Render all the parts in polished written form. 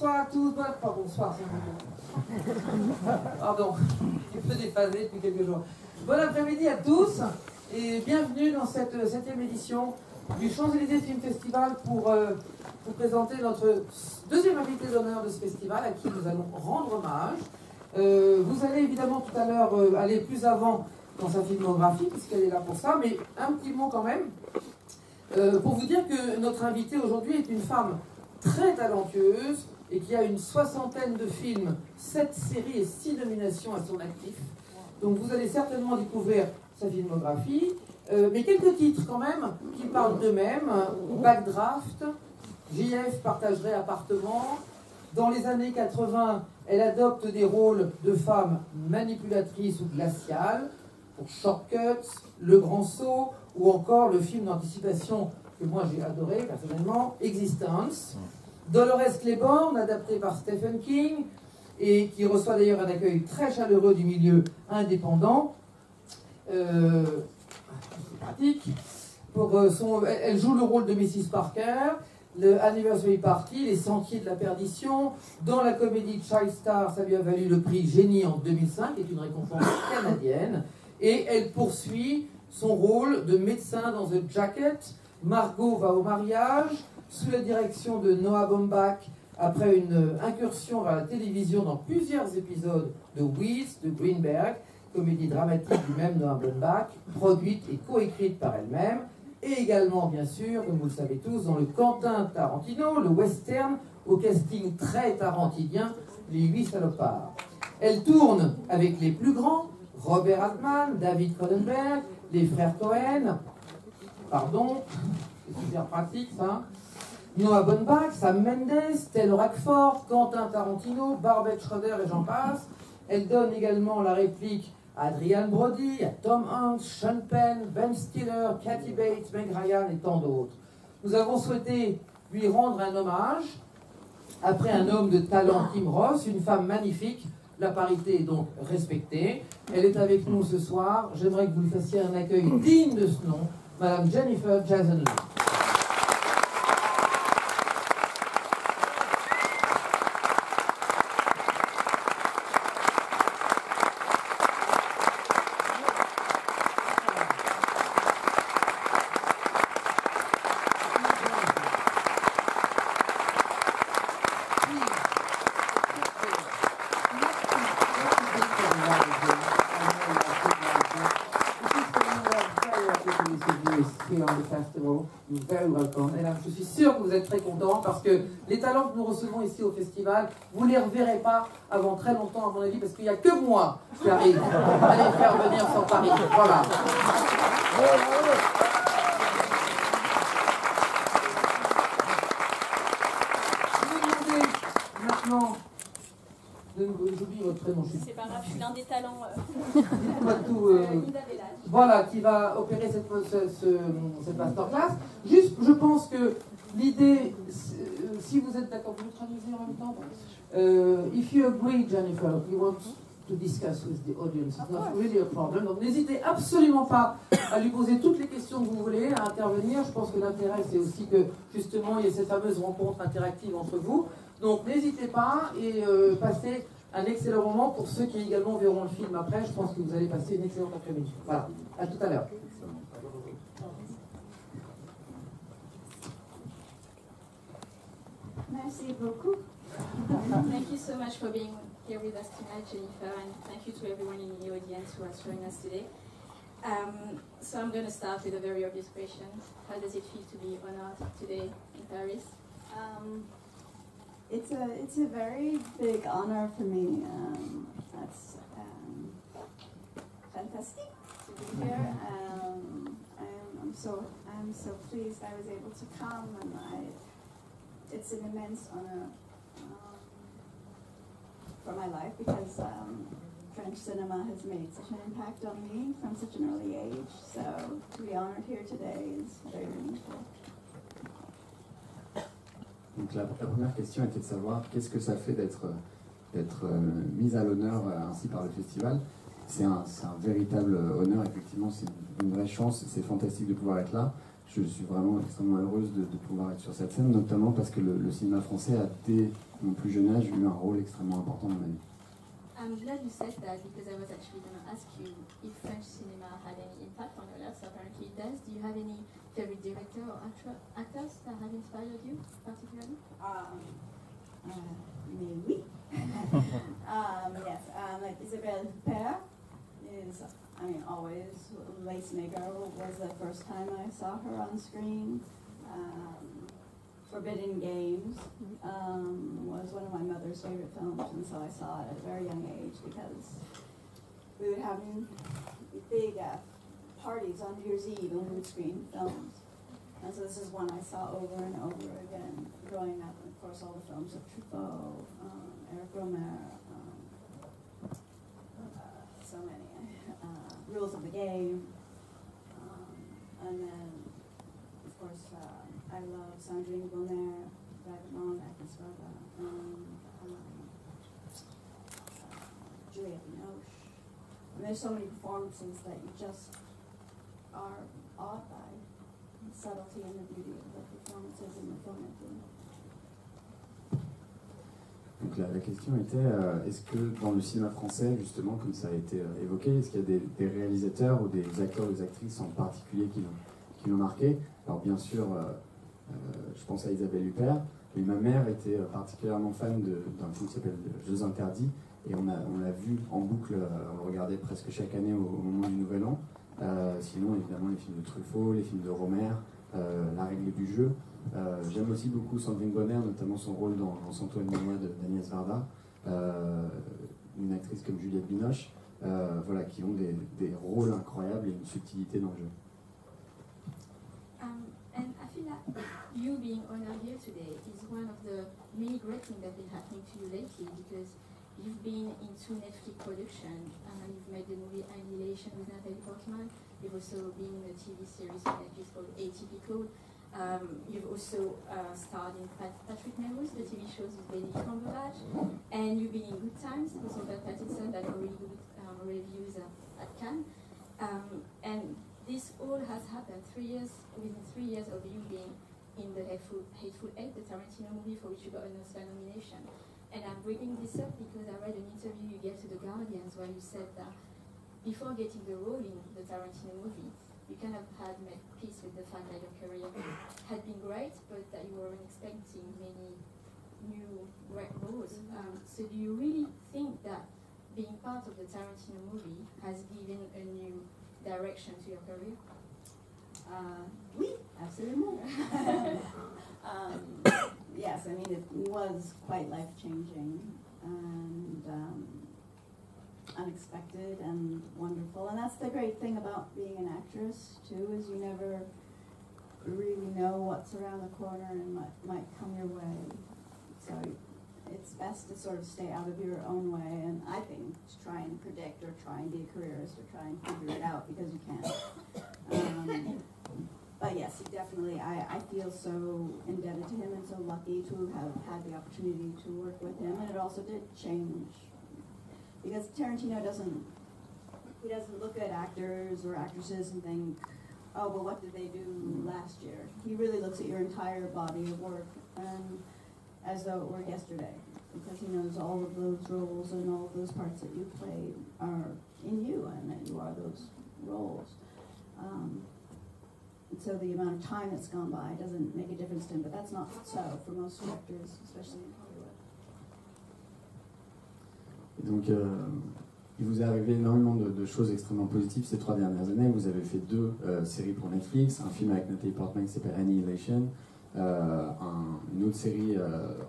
Bonsoir à tous, pas bonsoir, c'est un peu... Pardon, j'ai peu déphasé depuis quelques jours. Bon après-midi à tous et bienvenue dans cette 7e édition du Champs-Élysées Film Festival pour vous présenter notre deuxième invité d'honneur de ce festival à qui nous allons rendre hommage. Vous allez évidemment tout à l'heure aller plus avant dans sa filmographie puisqu'elle est là pour ça, mais un petit mot quand même pour vous dire que notre invitée aujourd'hui est une femme très talentueuse et qui a une 60aine de films, 7 séries et 6 nominations à son actif. Donc vous allez certainement découvrir sa filmographie, mais quelques titres quand même qui parlent d'eux-mêmes. Backdraft, JF partagerait appartement. Dans les années 80, elle adopte des rôles de femmes manipulatrices ou glaciales, pour Shortcuts, Le Grand Saut, ou encore le film d'anticipation que moi j'ai adoré personnellement, Existence. Dolores Claiborne, adapté par Stephen King, et qui reçoit d'ailleurs un accueil très chaleureux du milieu indépendant. C'est pratique. Elle joue le rôle de Mrs. Parker, le Anniversary Party, Les Sentiers de la Perdition. Dans la comédie Child Star, ça lui a valu le prix Génie en 2005, qui est une récompense canadienne. Et elle poursuit son rôle de médecin dans The Jacket. Margot va au mariage, sous la direction de Noah Baumbach, après une incursion vers la télévision dans plusieurs épisodes de Weeds de Greenberg, comédie dramatique du même Noah Baumbach, produite et coécrite par elle-même, et également, bien sûr, comme vous le savez tous, dans le Quentin Tarantino, le western, au casting très tarantinien, Les 8 salopards. Elle tourne avec les plus grands, Robert Altman, David Cronenberg, les frères Cohen, pardon, c'est super pratique ça, Noah Baumbach, Sam Mendes, Taylor Hackford, Quentin Tarantino, Barbet Schroeder et j'en passe. Elle donne également la réplique à Adrian Brody, à Tom Hanks, Sean Penn, Ben Stiller, Kathy Bates, Meg Ryan et tant d'autres. Nous avons souhaité lui rendre un hommage après un homme de talent, Tim Roth, une femme magnifique. La parité est donc respectée. Elle est avec nous ce soir. J'aimerais que vous lui fassiez un accueil digne de ce nom, Madame Jennifer Jason Leigh. Je suis sûre que vous êtes très contents parce que les talents que nous recevons ici au festival, vous ne les reverrez pas avant très longtemps à mon avis parce qu'il n'y a que moi qui arrive à les faire venir sur Paris. Voilà. Je vais demander maintenant j'oublie votre prénom. C'est pas grave, je suis l'un des talents. Voilà, qui va opérer cette masterclass. Juste, je pense que l'idée, si vous êtes d'accord, vous le traduisez en même temps. If you agree, Jennifer, you want to discuss with the audience. It's not really a problem. Donc n'hésitez absolument pas à lui poser toutes les questions que vous voulez, à intervenir. Je pense que l'intérêt, c'est aussi que justement, il y ait cette fameuse rencontre interactive entre vous. Donc n'hésitez pas et passez un excellent moment pour ceux qui également verront le film après. Je pense que vous allez passer une excellente après-midi. Voilà, à tout à l'heure. Merci beaucoup. Thank you so much for being here with us tonight, Jennifer, and thank you to everyone in the audience who has joined us today. So I'm going to start with a very obvious question. How does it feel to be honored today in Paris? It's a very big honor for me. That's fantastic to be here. I'm so pleased I was able to come, and it's an immense honor for my life because French cinema has made such an impact on me from such an early age. So to be honored here today is very meaningful. Donc la première question était de savoir qu'est-ce que ça fait d'être mise à l'honneur ainsi par le festival. C'est un véritable honneur, effectivement, c'est une vraie chance, c'est fantastique de pouvoir être là. je suis vraiment extrêmement heureuse de pouvoir être sur cette scène, notamment parce que le cinéma français a, dès mon plus jeune âge, eu un rôle extrêmement important dans ma vie. I'm glad you said that because I was actually going to ask you if French cinema had any impact on your life. So apparently it does. Do you have any favorite director or actors that have inspired you particularly? Mais oui. Yes, like Isabelle Huppert is, I mean, always. Lace Maker was the first time I saw her on screen. Forbidden Games was one of my mother's favorite films, and so I saw it at a very young age because we would have big parties on New Year's Eve and we would screen films. And so this is one I saw over and over again growing up. And of course, all the films of Truffaut, Eric Romer, so many. Rules of the Game. And then, of course, I love Sandrine Bonnaire, Vagabond, Agnes Varda, Juliette Binoche. And there's so many performances that you just are awed by the subtlety and the beauty of the performances and the filmmaking. Donc la question était, est-ce que dans le cinéma français, justement, comme ça a été évoqué, est-ce qu'il y a des réalisateurs ou des acteurs ou des actrices en particulier qui l'ont marqué? Alors bien sûr, je pense à Isabelle Huppert, mais ma mère était particulièrement fan d'un film qui s'appelle Jeux Interdits, et on l'a vu en boucle, on le regardait presque chaque année au moment du Nouvel An. Sinon, évidemment, les films de Truffaut, les films de Romer, La règle du jeu. J'aime aussi beaucoup Sandrine Bonnaire, notamment son rôle dans Antoine Mémois d'Agnès Varda, une actrice comme Juliette Binoche, voilà, qui ont des rôles incroyables et une subtilité dans le jeu. And I feel like you being honored here today is one of the many great things that have been happening to you lately, because you've been into Netflix production, you've made the movie Annihilation with Natalie Portman, you've also been in a TV series on Netflix called Atypical. You've also starred in Patrick Melrose, the TV shows with Benedict Cumberbatch, and you've been in Good Times with Robert Pattinson that got really good reviews at Cannes. And this all has happened within 3 years of you being in the Hateful Eight, the Tarantino movie for which you got an Oscar nomination. And I'm bringing this up because I read an interview you gave to The Guardians where you said that before getting the role in the Tarantino movie, you kind of had made peace with the fact that your career had been great, but that you weren't expecting many new great roles. So do you really think that being part of the Tarantino movie has given a new direction to your career? Oui, absolument. Yes, I mean, it was quite life-changing and unexpected and wonderful. And that's the great thing about being an actress, too, is you never really know what's around the corner and what might come your way. So it's best to sort of stay out of your own way, and I think to try and predict or try and be a careerist or try and figure it out, because you can't. But yes, definitely, I feel so indebted to him and so lucky to have had the opportunity to work with him, and it also did change, because Tarantino doesn't look at actors or actresses and think, oh, well, what did they do last year? He really looks at your entire body of work, and as though it were yesterday, because he knows all of those roles and all of those parts that you play are in you, and that you are those roles. And so the amount of time that's gone by doesn't make a difference to him, but that's not so for most directors, especially in Hollywood. Et donc, il vous est arrivé énormément de choses extrêmement positives ces 3 dernières années. Vous avez fait 2 séries pour Netflix, un film avec Natalie Portman qui s'appelle Annihilation, une autre série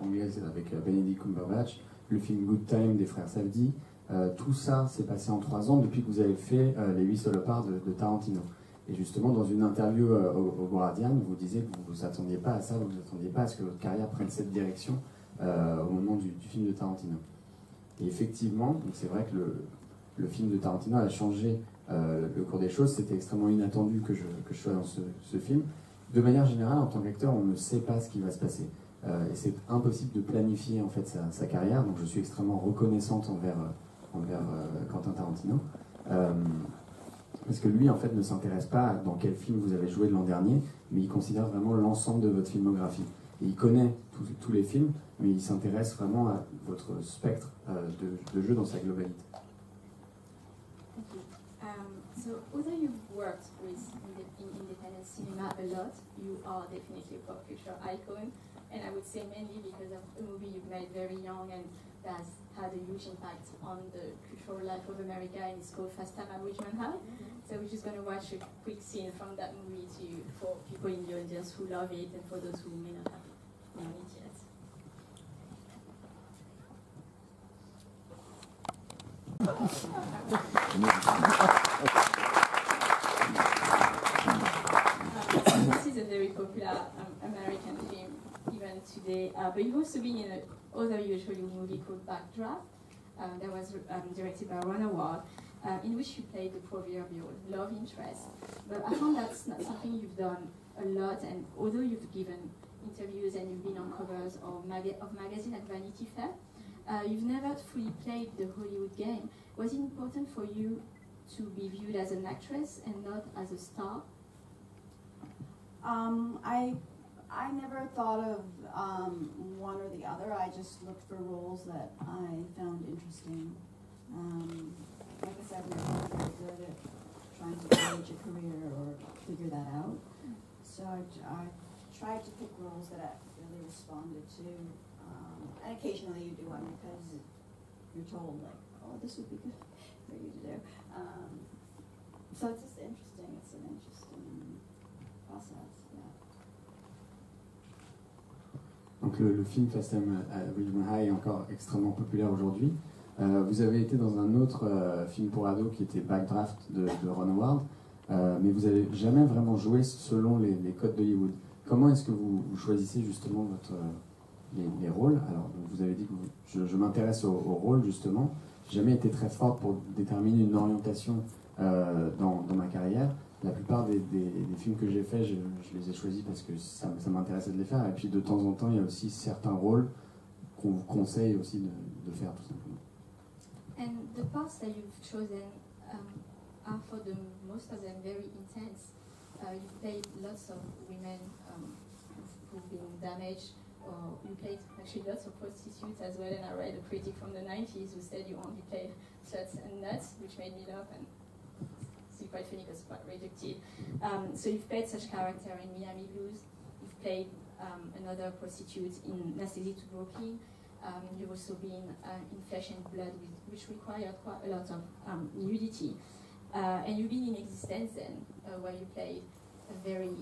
anglaise avec Benedict Cumberbatch, le film Good Time des frères Safdie. Tout ça s'est passé en 3 ans depuis que vous avez fait Les 8 salopards de Tarantino. Et justement, dans une interview au Guardian, vous disiez que vous ne vous attendiez pas à ça, vous ne vous attendiez pas à ce que votre carrière prenne cette direction au moment du film de Tarantino. Et effectivement, c'est vrai que le film de Tarantino a changé le cours des choses. C'était extrêmement inattendu que je sois dans ce film. De manière générale, en tant qu'acteur, on ne sait pas ce qui va se passer. Et c'est impossible de planifier en fait sa carrière. Donc je suis extrêmement reconnaissante envers Quentin Tarantino. Parce que lui, en fait, ne s'intéresse pas à dans quel film vous avez joué de l'an dernier, mais il considère vraiment l'ensemble de votre filmographie. Et il connaît tous les films, mais il s'intéresse vraiment à votre spectre de jeux dans sa globalité. Thank you. So, although you've worked with in independent cinema a lot, you are definitely a pop culture icon. And I would say mainly because of a movie you've made very young and that's had a huge impact on the cultural life of America, and it's called Fast Time at Ridgemont High. So we're just going to watch a quick scene from that movie for people in the audience who love it and for those who may not have known it yet. This is a very popular American film even today, but you've also been in another huge Hollywood movie called Backdraft that was directed by Ron Howard, in which you played the proverbial love interest. But I found that's not something you've done a lot, and although you've given interviews and you've been on covers of magazine at Vanity Fair, you've never fully played the Hollywood game. Was it important for you to be viewed as an actress and not as a star? I never thought of one or the other. I just looked for roles that I found interesting. Like I said, I'm not very good at trying to gauge a career or figure that out. So I tried to pick roles that I really responded to. And occasionally you do one because you're told, like, oh, this would be good for you to do. So it's just interesting. It's an interesting process, yeah. Donc le film Fast Time at Ridgemont High est encore extrêmement populaire aujourd'hui. Vous avez été dans un autre film pour ados qui était Backdraft de Ron Howard, mais vous n'avez jamais vraiment joué selon les codes d'Hollywood. Comment est-ce que vous choisissez justement les rôles? Alors vous avez dit que je m'intéresse aux rôles justement. J'ai jamais été très forte pour déterminer une orientation dans ma carrière. La plupart des films que j'ai faits, je les ai choisis parce que ça m'intéressait de les faire. Et puis de temps en temps, il y a aussi certains rôles qu'on vous conseille aussi de faire tout simplement. And the parts that you've chosen are for most of them very intense. You've played lots of women who've been damaged, or you played actually lots of prostitutes as well. And I read a critic from the 90s who said you only played sluts and nuts, which made me laugh. And it's quite funny because it's quite reductive. So you've played such character in Miami Blues. You've played another prostitute in Nasty to Brooklyn. You've also been in Flesh and Blood, which required quite a lot of nudity. And you've been in Existence then, where you played a very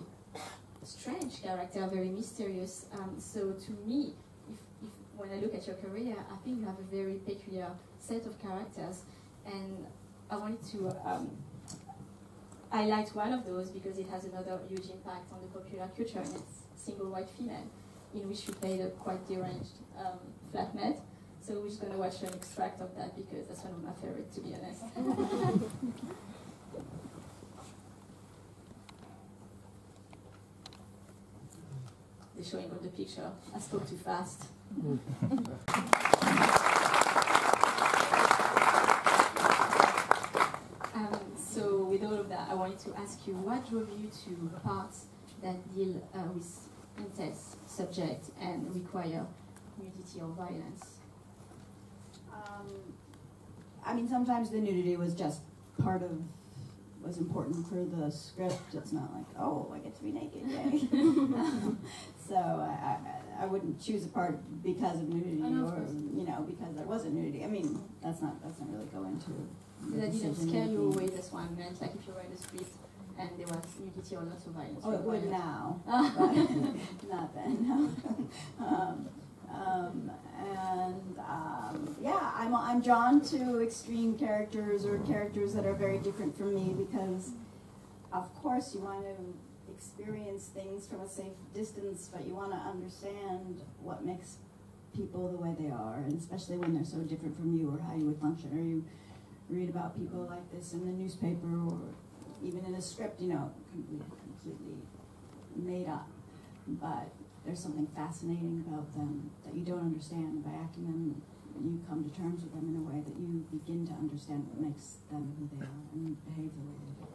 strange character, very mysterious. So to me, if when I look at your career, I think you have a very peculiar set of characters. And I wanted to highlight one of those because it has another huge impact on the popular culture, and it's Single White Female, in which you played a quite deranged flatmate. So we're just going to watch an extract of that because that's one of my favorites, to be honest. They're showing up the picture. I spoke too fast. So with all of that, I wanted to ask you, what drove you to parts that deal with intense subject and require nudity or violence? I mean, sometimes the nudity was just was important for the script. It's not like, oh, I get to be naked, yay. So I wouldn't choose a part because of nudity or, you know, because there wasn't nudity. I mean, that's not really go into That didn't scare you away, that's what I meant, like if you were in the street and there was nudity or lots of violence. Oh, it would now, but not then, no. Yeah, I'm drawn to extreme characters or characters that are very different from me because, of course, you want to experience things from a safe distance, but you want to understand what makes people the way they are, and especially when they're so different from you or how you would function, or you read about people like this in the newspaper or even in a script, you know, completely made up, but there's something fascinating about them that you don't understand. By acting them you come to terms with them in a way that you begin to understand what makes them who they are and behave the way they do.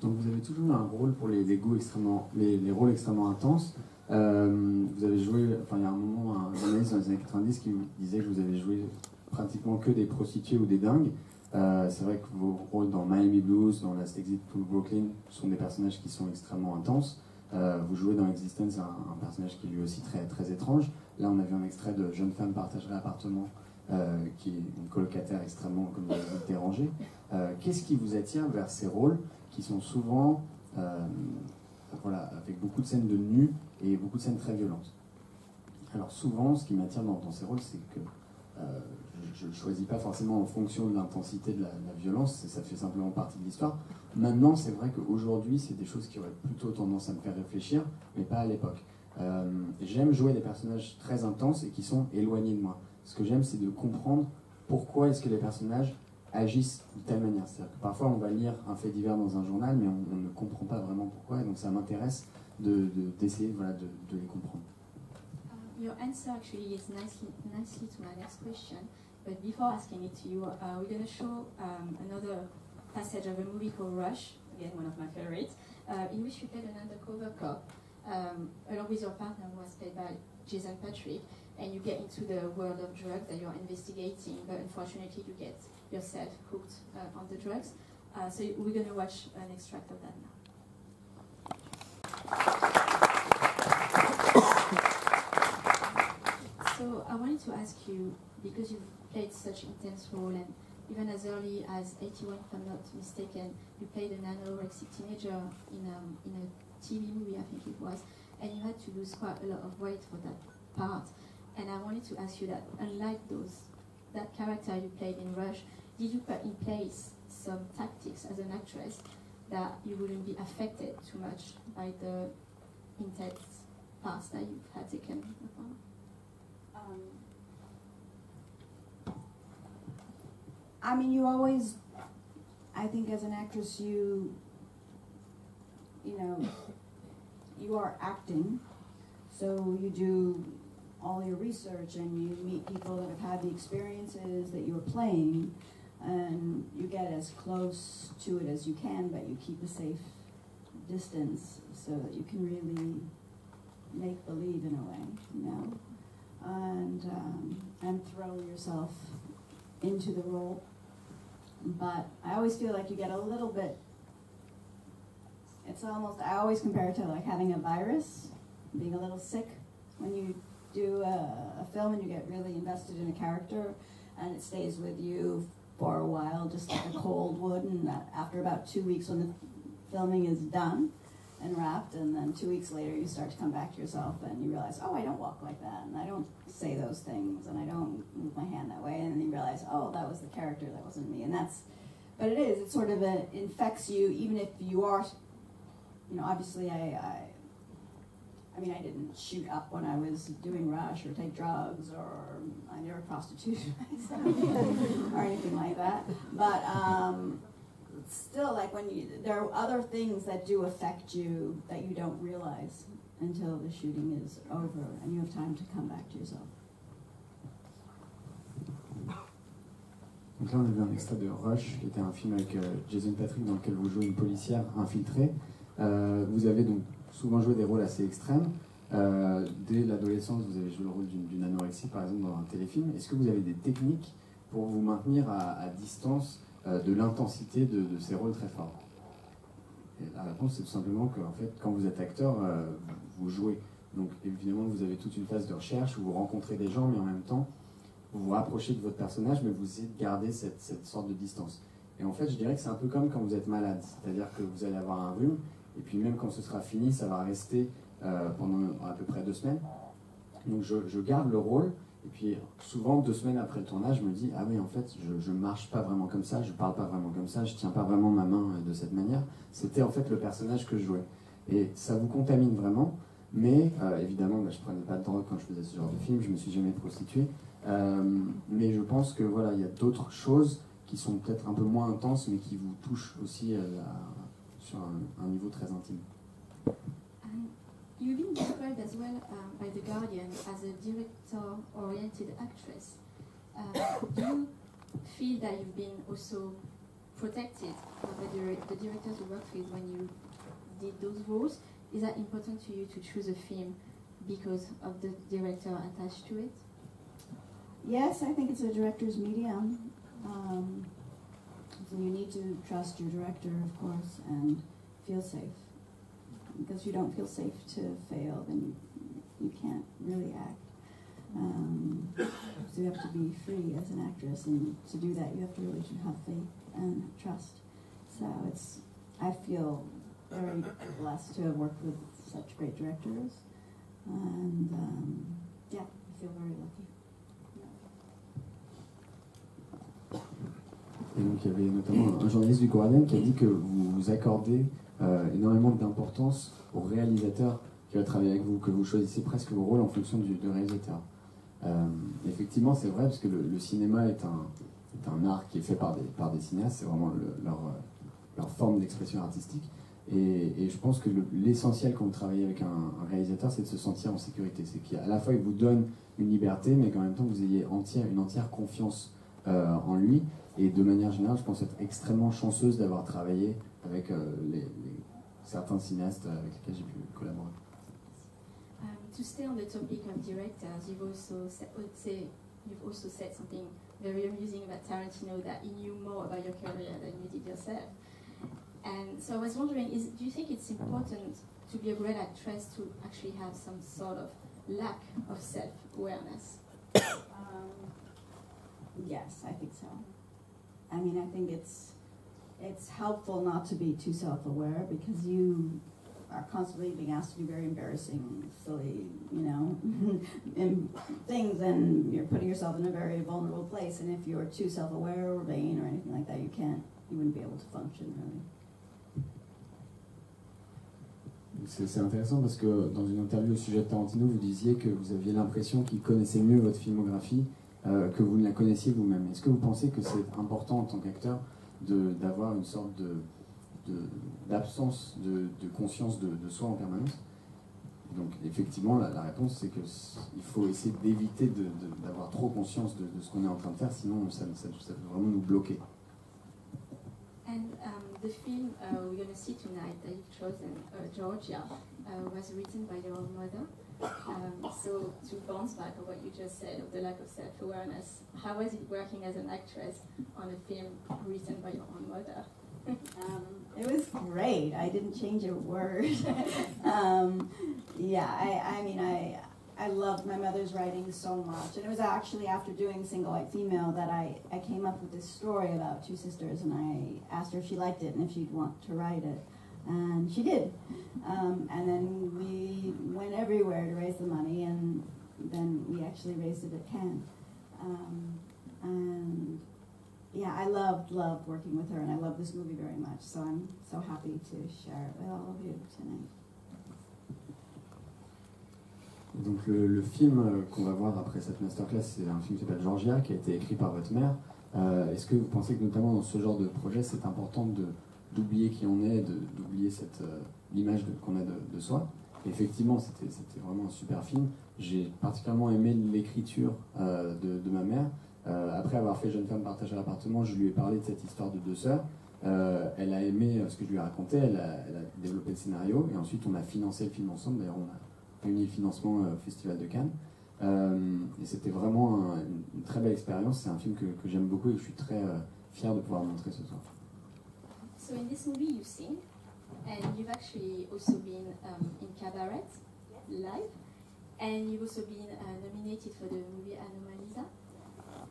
Donc vous avez toujours eu un rôle pour les rôles extrêmement intenses. Vous avez joué, enfin il y a un moment, un journaliste dans les années 90 qui disait que vous avez joué pratiquement que des prostituées ou des dingues. C'est vrai que vos rôles dans Miami Blues, dans Last Exit to Brooklyn, sont des personnages qui sont extrêmement intenses. Vous jouez dans Existence un personnage qui est lui aussi très, très étrange. Là on a vu un extrait de Jeune femme partagerait appartement, qui est une colocataire extrêmement, comme vous l'avez dit, dérangée. Qu'est-ce qui vous attire vers ces rôles qui sont souvent voilà, avec beaucoup de scènes de nu et beaucoup de scènes très violentes? Alors souvent, ce qui m'attire dans ces rôles, c'est que je ne choisis pas forcément en fonction de l'intensité de la violence, ça fait simplement partie de l'histoire. Maintenant, c'est vrai qu'aujourd'hui, c'est des choses qui auraient plutôt tendance à me faire réfléchir, mais pas à l'époque. J'aime jouer des personnages très intenses et qui sont éloignés de moi. Ce que j'aime, c'est de comprendre pourquoi est-ce que les personnages agissent de telle manière. C'est-à-dire que parfois, on va lire un fait divers dans un journal, mais on ne comprend pas vraiment pourquoi, et donc ça m'intéresse d'essayer voilà, de les comprendre. Your answer actually is nicely to my next question, but before asking it to you, we're going to show another passage of a movie called Rush, again one of my favorites, in which you played an undercover cop, along with your partner who was played by Jason Patric, and you get into the world of drugs that you're investigating, but unfortunately you get yourself hooked on the drugs. So we're going to watch an extract of that now. So I wanted to ask you, because you've played such intense role, and even as early as 81, if I'm not mistaken, you played an anorexic teenager in a TV movie, I think it was, and you had to lose quite a lot of weight for that part. And I wanted to ask you that, unlike that character you played in Rush, did you put in place some tactics as an actress that you wouldn't be affected too much by the intense past that you've had taken upon? I mean, you always, I think as an actress, you know, you are acting, so you do all your research and you meet people that have had the experiences that you're playing, and you get as close to it as you can, but you keep a safe distance so that you can really make believe in a way, you know, and throw yourself into the role. But I always feel like you get a little bit, it's almost, I always compare it to like having a virus, being a little sick when you do a film and you get really invested in a character and it stays with you for a while, just like a cold would, and after about 2 weeks when the filming is done and wrapped, and then 2 weeks later you start to come back to yourself and you realize, oh, I don't walk like that, and I don't say those things, and I don't move my hand that way, and then you realize, oh, that was the character, that wasn't me, and that's, but it sort of infects you, even if you are, you know, obviously I mean, I didn't shoot up when I was doing Rush or take drugs, or I never prostituted myself or anything like that. But still, like when there are other things that do affect you that you don't realize until the shooting is over and you have time to come back to yourself. Donc là, on a vu un extrait de Rush, qui était un film avec Jason Patric dans lequel vous jouez une policière infiltrée. Vous avez donc souvent joué des rôles assez extrêmes. Dès l'adolescence, vous avez joué le rôle d'une anorexie, par exemple, dans un téléfilm. Est-ce que vous avez des techniques pour vous maintenir à distance de l'intensité de ces rôles très forts? Et la réponse, c'est tout simplement que, en fait, quand vous êtes acteur, vous jouez. Donc, évidemment, vous avez toute une phase de recherche où vous rencontrez des gens, mais en même temps, vous vous rapprochez de votre personnage, mais vous essayez de garder cette sorte de distance. Et en fait, je dirais que c'est un peu comme quand vous êtes malade. C'est-à-dire que vous allez avoir un rhume, et puis même quand ce sera fini, ça va rester pendant à peu près 2 semaines. Donc je garde le rôle, et puis souvent 2 semaines après le tournage, je me dis, ah oui, en fait, je marche pas vraiment comme ça, je parle pas vraiment comme ça, je tiens pas vraiment ma main de cette manière. C'était en fait le personnage que je jouais. Et ça vous contamine vraiment, mais évidemment, je prenais pas de drogue quand je faisais ce genre de film, je me suis jamais prostitué. Mais je pense que voilà, il y a d'autres choses qui sont peut-être un peu moins intenses, mais qui vous touchent aussi sur un niveau très intime. You've been described as well by The Guardian as a director-oriented actress. Do you feel that you've been also protected by the directors you worked with when you did those roles? Is that important to you to choose a film because of the director attached to it? Yes, I think it's a director's medium. So you need to trust your director, of course, and feel safe. Because if you don't feel safe to fail, then you can't really act. So you have to be free as an actress, and to do that you have to really have faith and trust. So I feel very blessed to have worked with such great directors, and yeah, I feel very lucky. Et donc il y avait notamment un journaliste du Guardian qui a dit que vous accordez énormément d'importance au réalisateur qui va travailler avec vous, que vous choisissez presque vos rôles en fonction du réalisateur. Effectivement, c'est vrai, parce que le cinéma est un art qui est fait par des cinéastes, c'est vraiment leur forme d'expression artistique. Et je pense que l'essentiel quand vous travaillez avec un réalisateur, c'est de se sentir en sécurité. C'est qu'à la fois, il vous donne une liberté, mais qu'en même temps, vous ayez une entière confiance en lui. Et de manière générale, je pense être extrêmement chanceuse d'avoir travaillé avec certains cinéastes avec lesquels j'ai pu collaborer. To stay on the topic of directors, you've also said something very amusing about Tarantino, that he knew more about your career than you did yourself. And so I was wondering, do you think it's important to be a great actress to actually have some sort of lack of self-awareness? Yes, I think so. I mean, I think it's helpful not to be too self-aware, because you are constantly being asked to do very embarrassing, silly, things, and you're putting yourself in a very vulnerable place. And if you're too self-aware or vain or anything like that, you wouldn't be able to function really. C'est intéressant parce que dans une interview au sujet de Tarantino, vous disiez que vous aviez l'impression qu'il connaissait mieux votre filmographie que vous ne la connaissiez vous-même. Est-ce que vous pensez que c'est important en tant qu'acteur d'avoir une sorte d'absence de conscience de soi en permanence? Donc effectivement, la réponse c'est qu'il faut essayer d'éviter d'avoir trop conscience de ce qu'on est en train de faire, sinon ça peut vraiment nous bloquer. And the film we're going to see tonight that you've chosen, Georgia, was written by your own mother. So to bounce back on what you just said of the lack of self-awareness, how was it working as an actress on a film written by your own mother? It was great. I didn't change a word. I loved my mother's writing so much. And it was actually after doing Single White Female that I came up with this story about two sisters, and I asked her if she liked it and if she'd want to write it. And she did. And then we went everywhere to raise the money, and then we actually raised it at Cannes. And yeah, I loved working with her, and I love this movie very much. So I'm so happy to share it with all of you tonight. Donc le film qu'on va voir après cette masterclass, c'est un film qui s'appelle Georgia, qui a été écrit par votre mère. Est-ce que vous pensez que notamment dans ce genre de projet, c'est important d'oublier qui on est, d'oublier l'image qu'on a de soi? Et effectivement, c'était vraiment un super film. J'ai particulièrement aimé l'écriture de ma mère. Après avoir fait Jeune femme partage à l'appartement, je lui ai parlé de cette histoire de deux sœurs. Elle a aimé ce que je lui ai raconté, elle a développé le scénario, et ensuite on a financé le film ensemble. D'ailleurs, on a réuni le financement au Festival de Cannes. Et c'était vraiment une très belle expérience. C'est un film que j'aime beaucoup et que je suis très fier de pouvoir montrer ce soir. So in this movie you sing, and you've actually also been in Cabaret live, and you've also been nominated for the movie Anomalisa,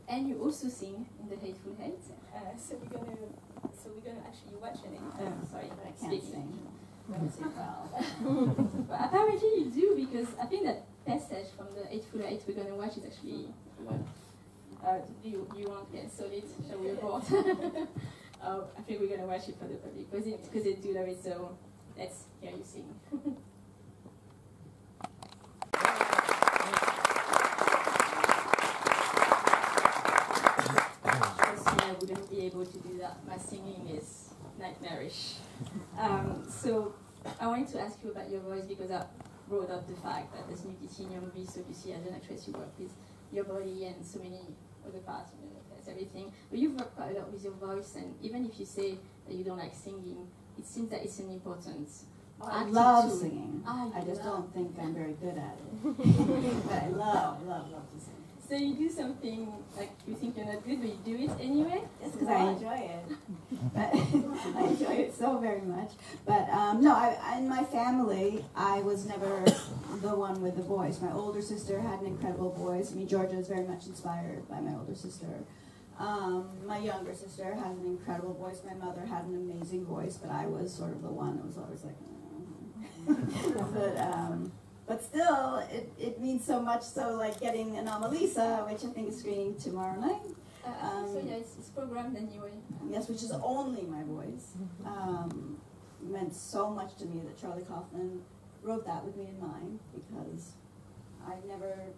and you also sing in The Hateful Eight. So we're gonna actually watch it. Sorry, I can't speaking. sing. Don't say well. But apparently you do, because I think that passage from The Hateful Eight we're gonna watch is actually do you want to get solid? Shall we report? I think we're gonna watch it for the public because they do love it. So let's hear you sing. I wouldn't be able to do that. My singing is nightmarish. So I wanted to ask you about your voice, because brought up the fact that there's nudity in your movie, so you see as an actress you work with your body and so many other parts, you know, there's everything. But you've worked quite a lot with your voice, and even if you say that you don't like singing, it seems that it's an important I active love tool. singing. I just love. don't think I'm very good at it. But I love to sing. So you do something like you think you're not good, but you do it anyway? Just because I enjoy it. But I enjoy it so very much. But no, in my family, I was never the one with the voice. My older sister had an incredible voice. I mean, Georgia is very much inspired by my older sister. My younger sister has an incredible voice. My mother had an amazing voice, but I was sort of the one that was always like, but still, it means so much. So, like getting Anomalisa, which I think is screening tomorrow night. So yeah, it's programmed anyway. Yes, which is only my voice. Meant so much to me that Charlie Kaufman wrote that with me in mind, because I never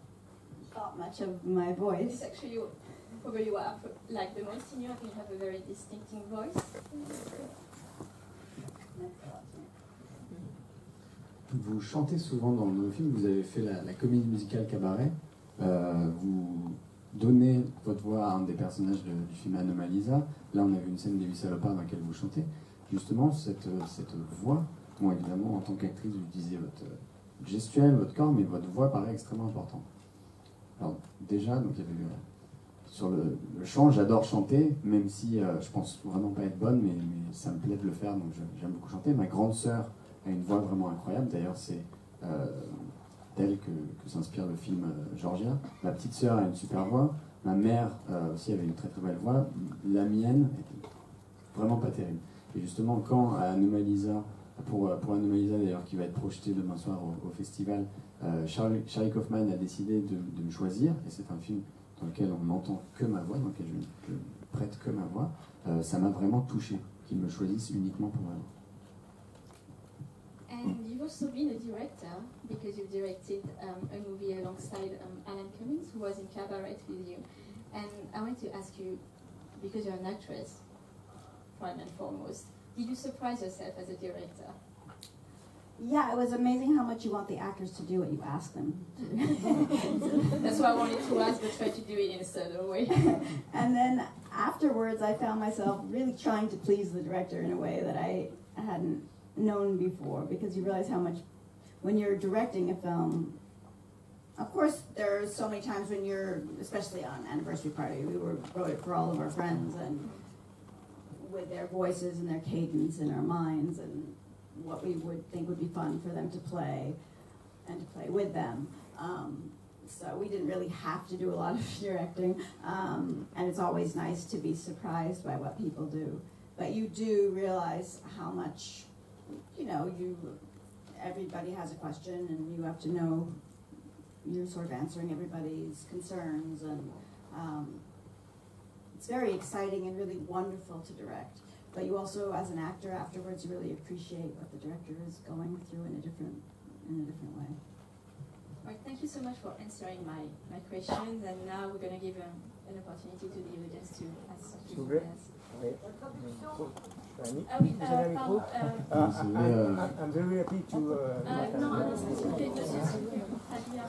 thought much of my It's voice. actually probably what I like the most in you. I think you have a very distinctive voice. Vous chantez souvent dans nos films, vous avez fait la comédie musicale Cabaret, vous donnez votre voix à un des personnages du film Anomalisa. Là on a vu une scène des 8 salopards dans laquelle vous chantez. Justement cette voix, bon évidemment en tant qu'actrice vous utilisez votre gestuelle, votre corps, mais votre voix paraît extrêmement importante. Alors déjà, donc il y avait sur le chant, j'adore chanter, même si je pense vraiment pas être bonne, mais ça me plaît de le faire, donc j'aime beaucoup chanter. Ma grande sœur a une voix vraiment incroyable, d'ailleurs c'est d'elle que s'inspire le film Georgia. Ma petite sœur a une super voix, ma mère aussi avait une très très belle voix, la mienne était vraiment pas terrible. Et justement quand à Anomalisa, pour Anomalisa d'ailleurs qui va être projeté demain soir au festival, Charlie Kaufman a décidé de me choisir, et c'est un film dans lequel on n'entend que ma voix, dans lequel je prête que ma voix, ça m'a vraiment touché qu'il me choisisse uniquement pour ma voix. And you've also been a director, because you've directed a movie alongside Alan Cummings, who was in Cabaret with you. And I want to ask you, because you're an actress, prime and foremost, did you surprise yourself as a director? Yeah, it was amazing how much you want the actors to do what you ask them to. That's why I wanted to ask, but try to do it in a certain way. And then afterwards, I found myself really trying to please the director in a way that I hadn't known before, because you realize how much, when you're directing a film, of course, there are so many times when you're, especially on Anniversary Party, we wrote it for all of our friends, and with their voices and their cadence in our minds, and what we would think would be fun for them to play, and to play with them. So we didn't really have to do a lot of directing, and it's always nice to be surprised by what people do. But you do realize how much, you know, everybody has a question, and you have to know you're sort of answering everybody's concerns, and it's very exciting and really wonderful to direct. But you also, as an actor, afterwards, you really appreciate what the director is going through in a different way. All right, thank you so much for answering my questions, and now we're going to give an opportunity to the audience to ask some questions. Oui. Ah oui, pardon. I'm very happy to. Non, s'il vous plaît, monsieur, s'il vous plaît, traduire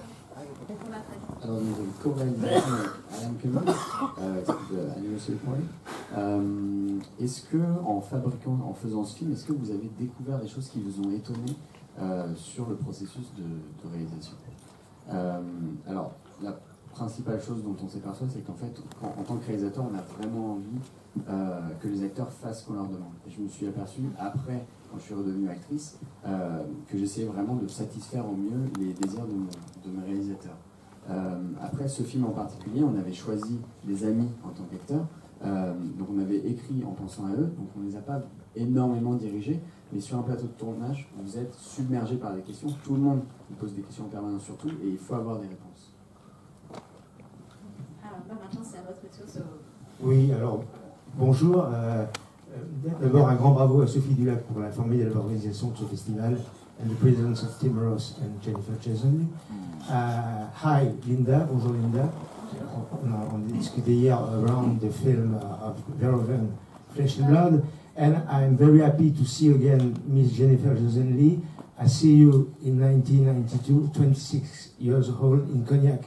pour la traduire. Alors nous avons co-réalisation avec Alan Cummings, de Anniversary Party. Est-ce que en faisant ce film, est-ce que vous avez découvert des choses qui vous ont étonné sur le processus de réalisation? Alors la principale chose dont on s'aperçoit, c'est qu'en fait, en tant que réalisateur, on a vraiment envie que les acteurs fassent ce qu'on leur demande. Et je me suis aperçu, après, quand je suis redevenue actrice, que j'essayais vraiment de satisfaire au mieux les désirs de mes réalisateurs. Après ce film en particulier, on avait choisi des amis en tant qu'acteurs, donc on avait écrit en pensant à eux, donc on ne les a pas énormément dirigés, mais sur un plateau de tournage, vous êtes submergé par des questions, tout le monde vous pose des questions en permanence sur tout, et il faut avoir des réponses. Alors, maintenant, c'est à votre tour. Oui, alors, bonjour. D'abord, un grand bravo à Sophie Dulac pour la formidable organisation de ce festival, and the presence of Tim Roth and Jennifer Jason. Hi, Linda. Bonjour, Linda. On a discuté hier around the film of Verhoeven, Flesh and Blood, and I'm very happy to see again Miss Jennifer Jason Leigh. I see you in 1992, 26 years old, in Cognac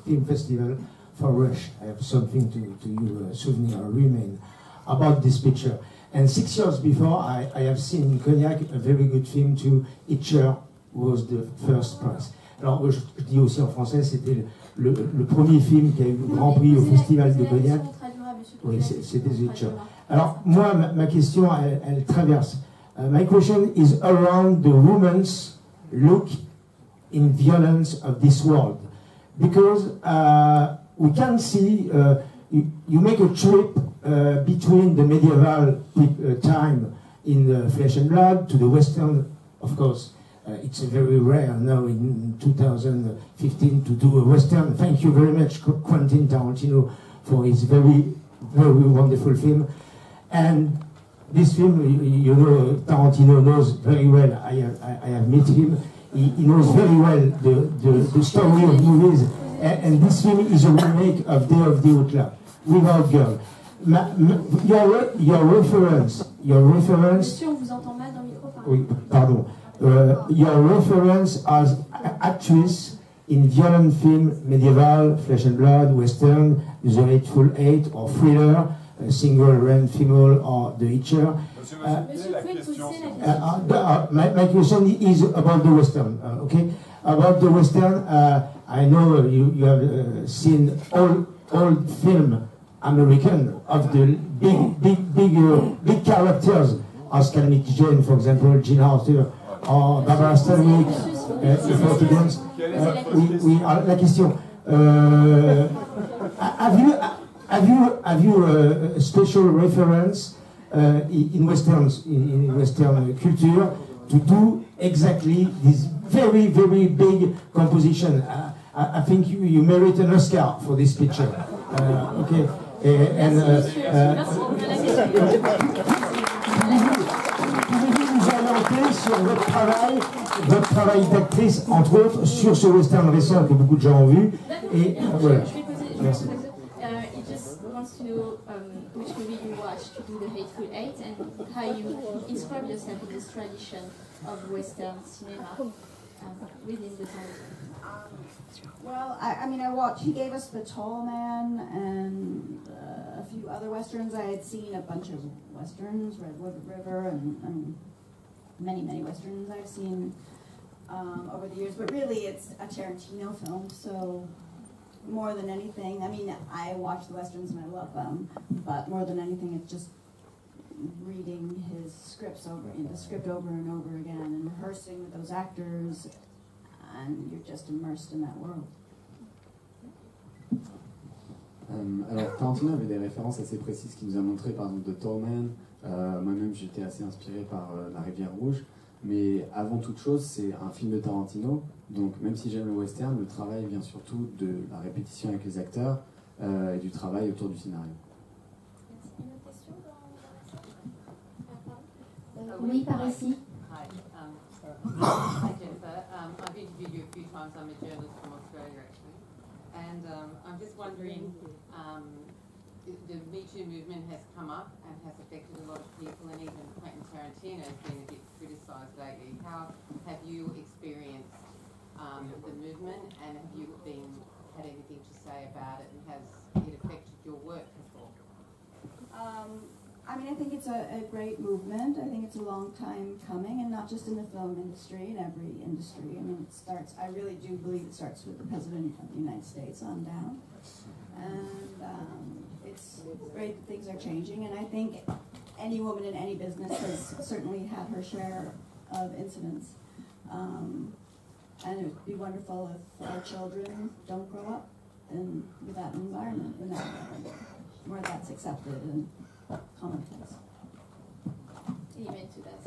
Film Festival for Rush. I have something to you, souvenir, remain, about this picture. And 6 years before, I have seen in Cognac a very good film to Itcher, was the first prize. Alors, je dis aussi en français, c'était le premier film qui a eu le Grand Prix au Festival de Cognac. Oui, c'était Itcher. Alors, moi, ma question, elle traverse. My question is around the woman's look in violence of this world. Because we can see, you make a trip between the medieval time in Flesh and Blood to the Western, of course. It's very rare now in 2015 to do a Western. Thank you very much, Quentin Tarantino, for his very, very wonderful film. And this film, you know, Tarantino knows very well. I have met him. He knows very well the story of movies. And this film is a remake of Day of the Outlaw, Without Girl. Your reference. Monsieur, on vous entend mal dans le micro, pardon. Oui, pardon. Your reference as actress in violent film, medieval, Flesh and Blood, Western, The Hateful Eight, or thriller, Single Run Female, or The Hitcher. Monsieur, vous pouvez pousser la question. My question is about the Western, okay? About the Western, I know you have seen old film, American, of the big characters, as Calamity Jane, for example, Gene Arthur, or Barbara Stanwyck, la question. Have you a special reference in Western culture to do exactly this very, very big composition? I think you merit an Oscar for this picture. Okay. Pouvez-vous nous orienter sur votre travail d'actrice, entre autres, sur ce western récent que beaucoup de gens ont vu? Et voilà. Merci. He just wants to know which movie you watched to do The Hateful Eight and how you inscribe yourself in this tradition of Western cinema within the time. Well, I mean, he gave us The Tall Man and a few other Westerns. I had seen a bunch of Westerns, Redwood River, and many, many Westerns I've seen over the years. But really, it's a Tarantino film, so more than anything, I mean, I watch the Westerns and I love them, but more than anything, it's just reading his script over and over again and rehearsing with those actors, and you're just immersed in that world. Alors, Tarantino avait des références assez précises qu'il nous a montrées, par exemple de Tall Man. Moi-même, j'étais assez inspiré par La Rivière Rouge. Mais avant toute chose, c'est un film de Tarantino. Donc, même si j'aime le western, le travail vient surtout de la répétition avec les acteurs et du travail autour du scénario. Oui, par ici. Hi, hi Jennifer. I've interviewed you a few times. I'm a journalist from Australia, actually. And I'm just wondering, the Me Too movement has come up and has affected a lot of people, and even Quentin Tarantino has been a bit criticised lately. How have you experienced the movement, and have you had anything to say about it, and has it affected your work before? I mean, I think it's a great movement. I think it's a long time coming, and not just in the film industry, in every industry. I mean, I really do believe it starts with the President of the United States on down. And it's great that things are changing, and I think any woman in any business has certainly had her share of incidents. And it would be wonderful if our children don't grow up with that environment, where that's accepted and commonplace. Amen to that.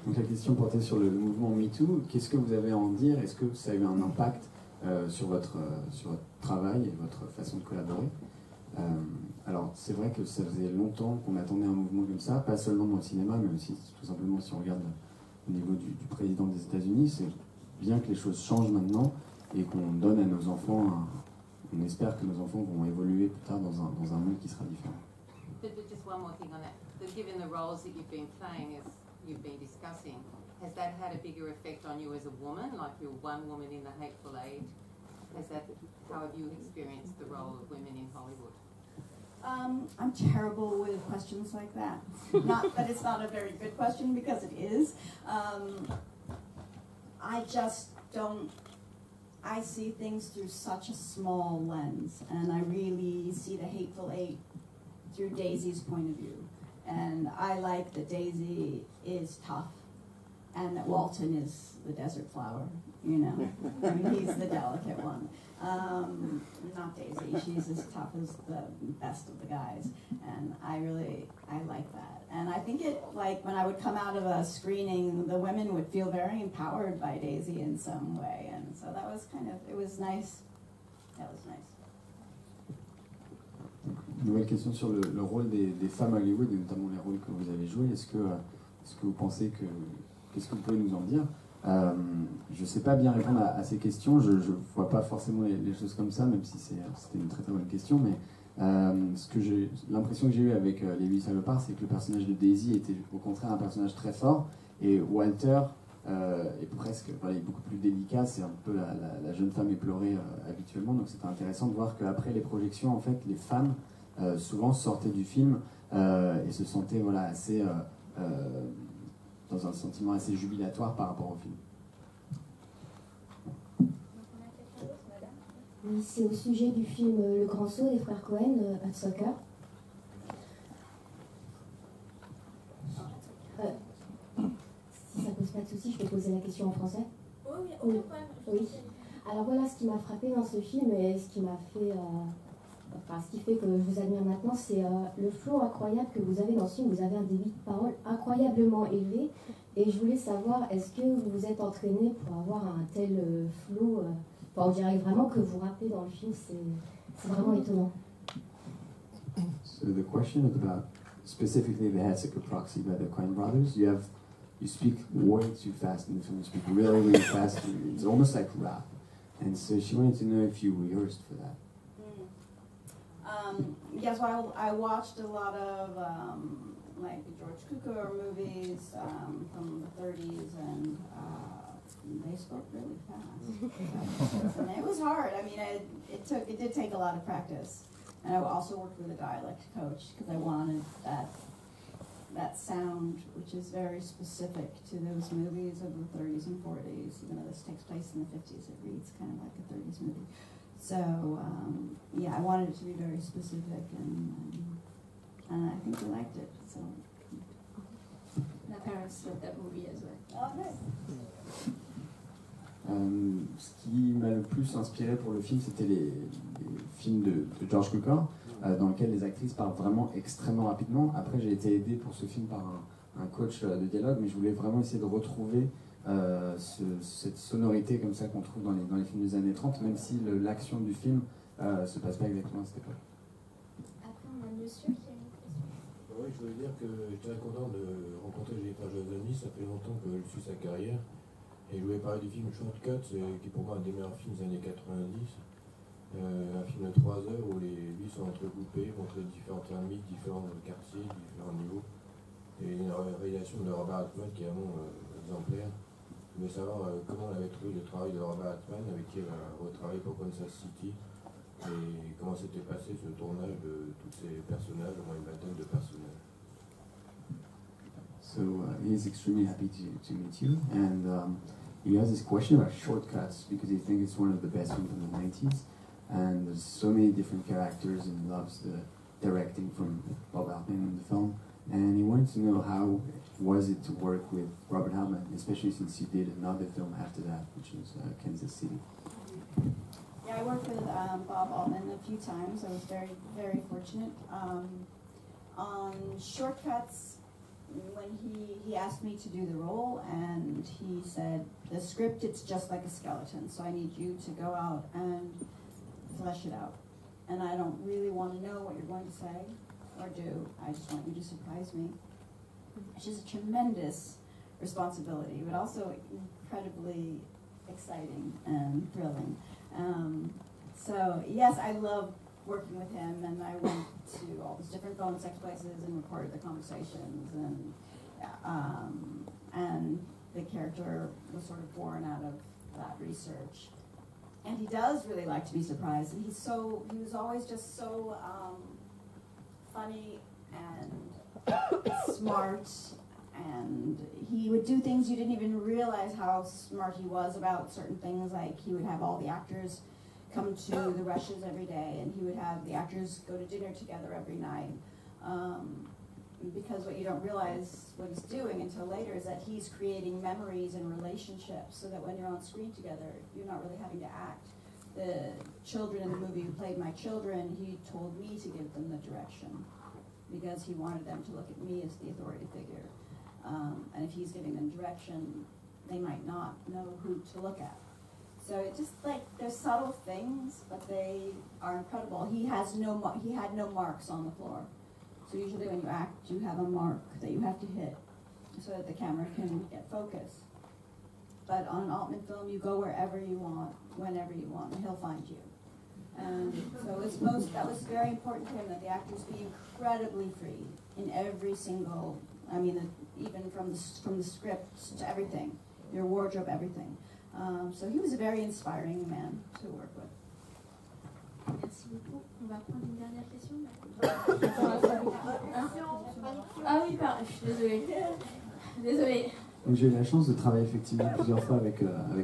Donc la question portait sur le mouvement MeToo. Qu'est-ce que vous avez à en dire? Est-ce que ça a eu un impact sur votre travail et votre façon de collaborer? Alors c'est vrai que ça faisait longtemps qu'on attendait un mouvement comme ça, pas seulement dans le cinéma, mais aussi tout simplement si on regarde au niveau du président des États-Unis. C'est bien que les choses changent maintenant et qu'on donne à nos enfants, on espère que nos enfants vont évoluer plus tard dans un monde qui sera différent. Just one more thing on that. Given the roles that you've been playing, as you've been discussing, has that had a bigger effect on you as a woman? Like you're one woman in the Hateful Eight. How have you experienced the role of women in Hollywood? I'm terrible with questions like that. Not that it's not a very good question, because it is. I just don't. I see things through such a small lens, and I really see the Hateful Eight through Daisy's point of view. And I like that Daisy is tough, and that Walton is the desert flower, you know. I mean, he's the delicate one. Not Daisy, she's as tough as the best of the guys. And I like that. And I think when I would come out of a screening, the women would feel very empowered by Daisy in some way. And so that was it was nice. That was nice. Nouvelle question sur le rôle des femmes à Hollywood, et notamment les rôles que vous avez joués. Est-ce que vous pensez que... Qu'est-ce que vous pouvez nous en dire? Je ne sais pas bien répondre à ces questions. Je ne vois pas forcément les choses comme ça, même si c'était une très très bonne question. Mais l'impression que j'ai eue avec Les Huit Salopards, c'est que le personnage de Daisy était au contraire un personnage très fort. Et Walter est presque... Voilà, il est beaucoup plus délicat. C'est un peu la jeune femme éplorée habituellement. Donc c'était intéressant de voir qu'après les projections, en fait, les femmes souvent sortaient du film et se sentaient assez... dans un sentiment assez jubilatoire par rapport au film. Oui, c'est au sujet du film Le Grand Saut des frères Cohen, Hot Soccer. Si ça pose pas de soucis, je peux poser la question en français. Oui, aucun problème. Oui. Alors voilà, ce qui m'a frappé dans ce film et ce qui m'a fait... ce qui fait que je vous admire maintenant, c'est le flow incroyable que vous avez dans ce film. Vous avez un débit de parole incroyablement élevé. Et je voulais savoir, est-ce que vous vous êtes entraîné pour avoir un tel flow on dirait vraiment que vous rappelez dans le film. C'est vraiment étonnant. So the question is about specifically the Hatsuka Proxy by the Coen brothers. You speak way too fast in the film. You speak really, really fast. It's almost like rap. And so she wanted to know if you rehearsed for that. Yes, well, I watched a lot of like George Cukor movies from the 30s, and they spoke really fast. And it was hard. I mean, it did take a lot of practice. And I also worked with a dialect coach because I wanted that sound, which is very specific to those movies of the 30s and 40s. Even though this takes place in the 50s, it reads kind of like a 30s movie. So, I wanted it to be very specific, and I think they liked it. So. My parents loved that movie as well. Oh, nice. Ce qui m'a le plus inspiré pour le film, c'était les films de George Cukor, dans lesquels les actrices parlent vraiment extrêmement rapidement. Après, j'ai été aidé pour ce film par un coach de dialogue, mais je voulais vraiment essayer de retrouver cette sonorité comme ça qu'on trouve dans les films des années 30, même si l'action du film se passe pas exactement à cette époque. Après, on a un monsieur qui a une question. Oui, je voulais dire que j'étais très content de rencontrer Jennifer Jason Leigh. Ça fait longtemps que je suis sa carrière. Et je voulais parler du film Shortcut, qui est pour moi un des meilleurs films des années 90. Un film de 3 heures où les vies sont entrecoupées, montrent différentes thermiques, différents quartiers, différents niveaux. Et une réalisation de Robert Altman qui est vraiment exemplaire. Je voulais savoir comment elle avait trouvé le travail de Robert Altman, avec qui elle a retravaillé pour Kansas City, et comment s'était passé ce tournage de tous ces personnages, au moins une vingtaine de personnages. So he's extremely happy to meet you, and he has this question about Shortcuts because he thinks it's one of the best films from the 90s, and there's so many different characters, and he loves the directing from Bob Altman in the film, and he wanted to know how was it to work with Robert Altman, especially since you did another film after that, which was Kansas City. Yeah, I worked with Bob Altman a few times. I was very, very fortunate. On Shortcuts, when he asked me to do the role, and he said, the script, it's just like a skeleton, so I need you to go out and flesh it out. And I don't really want to know what you're going to say or do. I just want you to surprise me. Which is a tremendous responsibility, but also incredibly exciting and thrilling. So yes, I love working with him, and I went to all these different phone sex places and recorded the conversations, and the character was sort of born out of that research. And he does really like to be surprised. And he was always just so funny and smart, and he would do things you didn't even realize how smart he was about certain things. Like he would have all the actors come to the rushes every day, and he would have the actors go to dinner together every night. Because what you don't realize what he's doing until later is that he's creating memories and relationships, so that when you're on screen together, you're not really having to act. The children in the movie who played my children, he told me to give them the direction, because he wanted them to look at me as the authority figure. And if he's giving them direction, they might not know who to look at. So it's just like, there's subtle things, but they are incredible. He had no marks on the floor. So usually when you act, you have a mark that you have to hit so that the camera can get focus. But on an Altman film, you go wherever you want, whenever you want, and he'll find you. And so that was very important to him, that the actors be incredibly free in every single, even from the script to everything, your wardrobe, everything. So he was a very inspiring man to work with. Merci beaucoup. On va prendre une dernière question. Ah oui, pardon, je suis désolée. Désolée. Donc j'ai eu la chance de travailler effectivement plusieurs fois avec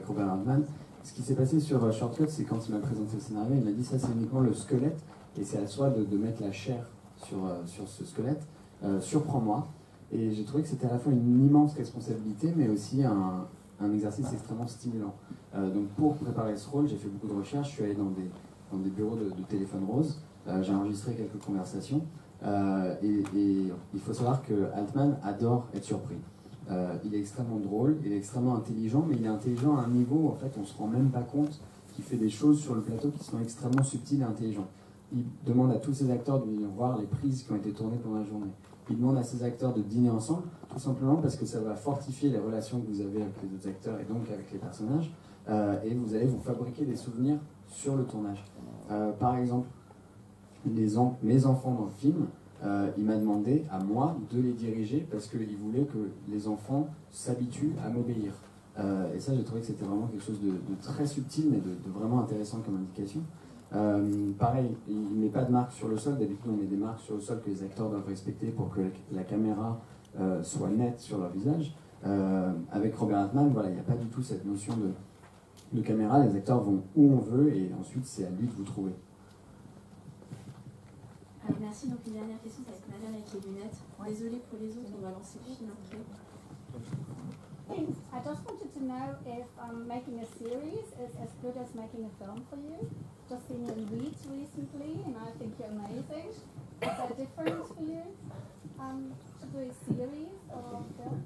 Robert Altman. Ce qui s'est passé sur Short Cuts, c'est quand il m'a présenté le scénario, il m'a dit ça c'est uniquement le squelette, et c'est à soi de mettre la chair sur ce squelette. Surprends-moi. Et j'ai trouvé que c'était à la fois une immense responsabilité, mais aussi un exercice extrêmement stimulant. Donc pour préparer ce rôle, j'ai fait beaucoup de recherches, je suis allé dans des bureaux de téléphone rose, j'ai enregistré quelques conversations, et il faut savoir que Altman adore être surpris. Il est extrêmement drôle, il est extrêmement intelligent, mais il est intelligent à un niveau où en fait on se rend même pas compte qu'il fait des choses sur le plateau qui sont extrêmement subtiles et intelligentes. Il demande à tous ses acteurs de venir voir les prises qui ont été tournées pendant la journée. Il demande à ses acteurs de dîner ensemble, tout simplement parce que ça va fortifier les relations que vous avez avec les autres acteurs et donc avec les personnages, et vous allez vous fabriquer des souvenirs sur le tournage. Par exemple, mes enfants dans le film, il m'a demandé à moi de les diriger parce qu'il voulait que les enfants s'habituent à m'obéir. Et ça, j'ai trouvé que c'était vraiment quelque chose de très subtil, mais de vraiment intéressant comme indication. Pareil, il ne met pas de marque sur le sol. D'habitude, on met des marques sur le sol que les acteurs doivent respecter pour que la caméra soit nette sur leur visage. Avec Robert Altman, voilà, il n'y a pas du tout cette notion de caméra. Les acteurs vont où on veut et ensuite, c'est à lui de vous trouver. Merci. Donc une dernière question, c'est avec madame avec les lunettes. Désolée pour les autres, on va lancer le film après. Thanks. I just wanted to know if making a series is as good as making a film for you. Just seen you in Weeds recently, and I think you're amazing. Is there a difference for you to do a series or film?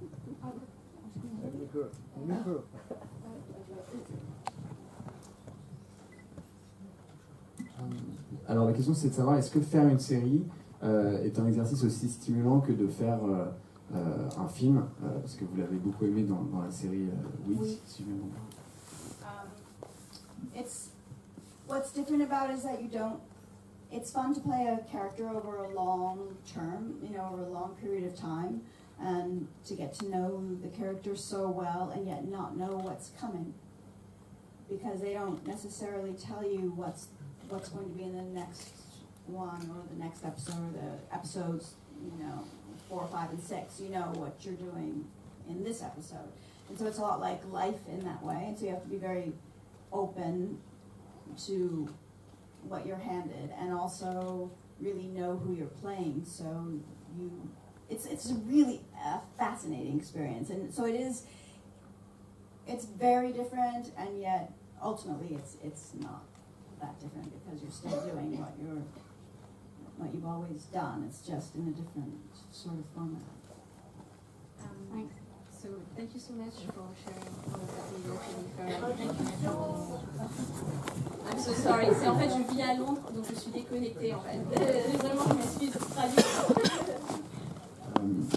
Alors la question c'est de savoir est-ce que faire une série est un exercice aussi stimulant que de faire un film, parce que vous l'avez beaucoup aimé dans la série Weeds, si je me trompe pas. What's different about it is that you don't. It's fun to play a character over a long term, over a long period of time, and to get to know the character so well and yet not know what's coming, because they don't necessarily tell you what's going to be in the next one or the next episode, or the episodes, 4, 5, and 6. You know what you're doing in this episode, and so it's a lot like life in that way. And so you have to be very open to what you're handed, and also really know who you're playing. So it's a really fascinating experience, and so it's very different, and yet ultimately it's not that different, because you're still doing what you've always done. It's just in a different sort of format. Thanks. So thank you so much for sharing all of that with your Jennifer. I'm so sorry. C'est en fait je vis à Londres, donc je suis déconnectée en fait. Vraiment, je m'excuse.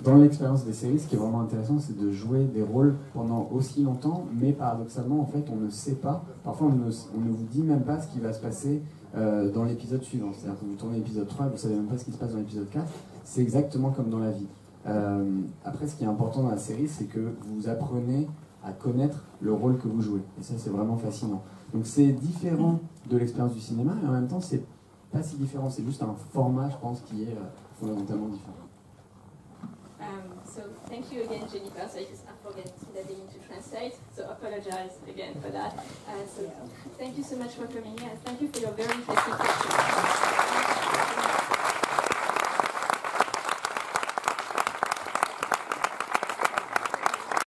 Dans l'expérience des séries, ce qui est vraiment intéressant, c'est de jouer des rôles pendant aussi longtemps, mais paradoxalement, en fait, on ne sait pas. Parfois, on ne vous dit même pas ce qui va se passer dans l'épisode suivant. C'est-à-dire que vous tournez l'épisode 3 et vous ne savez même pas ce qui se passe dans l'épisode 4. C'est exactement comme dans la vie. Après, ce qui est important dans la série, c'est que vous apprenez à connaître le rôle que vous jouez. Et ça, c'est vraiment fascinant. Donc c'est différent de l'expérience du cinéma, et en même temps, c'est pas si différent. C'est juste un format, je pense, qui est fondamentalement différent. So thank you again, Jennifer. So I forget that they need to translate. So apologize again for that. So thank you so much for coming here. And thank you for your very interesting questions.